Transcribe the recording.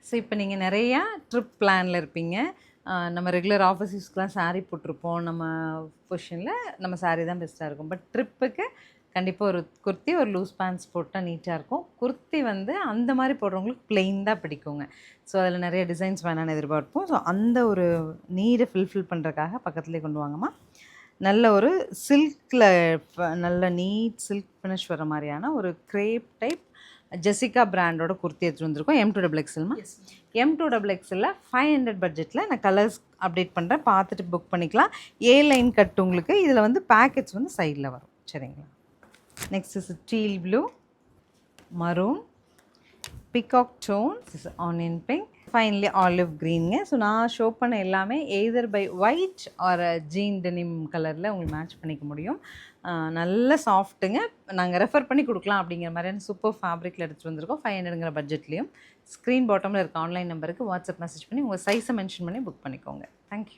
So இப்போ நீங்கள் நிறையா ட்ரிப் பிளானில் இருப்பீங்க. நம்ம ரெகுலர் ஆஃபீஸ் யூஸ்க்குலாம் saree போட்டிருப்போம். நம்ம பொசிஷனில் நம்ம saree தான் பெஸ்ட்டாக இருக்கும். பட் ட்ரிப்புக்கு கண்டிப்பாக ஒரு குர்த்தி, ஒரு லூஸ் பேண்ட்ஸ் போட்டால் நீட்டாக இருக்கும். குர்த்தி வந்து அந்த மாதிரி போடுறவங்களுக்கு plain தான் பிடிக்குங்க. ஸோ அதில் நிறைய டிசைன்ஸ் வேணான்னு எதிர்பார்ப்போம். ஸோ அந்த ஒரு நீடை ஃபில்ஃபில் பண்ணுறதுக்காக பக்கத்துலேயே கொண்டு வாங்கம்மா. நல்ல ஒரு சில்கில் நல்ல நீட் சில்க் ஃபினிஷ் வர மாதிரியான ஒரு கிரேப் டைப் ஜெசிகா பிராண்டோட குர்த்தி எடுத்துகிட்டு வந்திருக்கோம். M2XXLமா. M2XXL 500 பட்ஜெட்டில் நான் கலர்ஸ் அப்டேட் பண்ணுறேன், பார்த்துட்டு புக் பண்ணிக்கலாம். ஏ லைன் கட் உங்களுக்கு இதில் வந்து பேக்கெட்ஸ் வந்து சைடில் வரும். சரிங்களா. Next is teal blue, maroon, peacock tone, onion pink, finally olive க்ரீனுங்க. ஸோ நான் ஷோ பண்ண எல்லாமே either by white or jean denim கலரில் உங்களுக்கு மேட்ச் பண்ணிக்க முடியும். நல்ல சாஃப்ட்டுங்க. நாங்கள் ரெஃபர் பண்ணி கொடுக்கலாம் அப்படிங்கிற மாதிரியான சூப்பர் ஃபேப்ரிக்கில் எடுத்துகிட்டு வந்திருக்கோம். 500ங்கிற பட்ஜெட்லேயும். ஸ்க்ரீன் பாட்டமில் இருக்க ஆன்லைன் நம்பருக்கு வாட்ஸ்அப் மெசேஜ் பண்ணி உங்கள் சைஸை மென்ஷன் பண்ணி புக் பண்ணிக்கோங்க. தேங்க்யூ.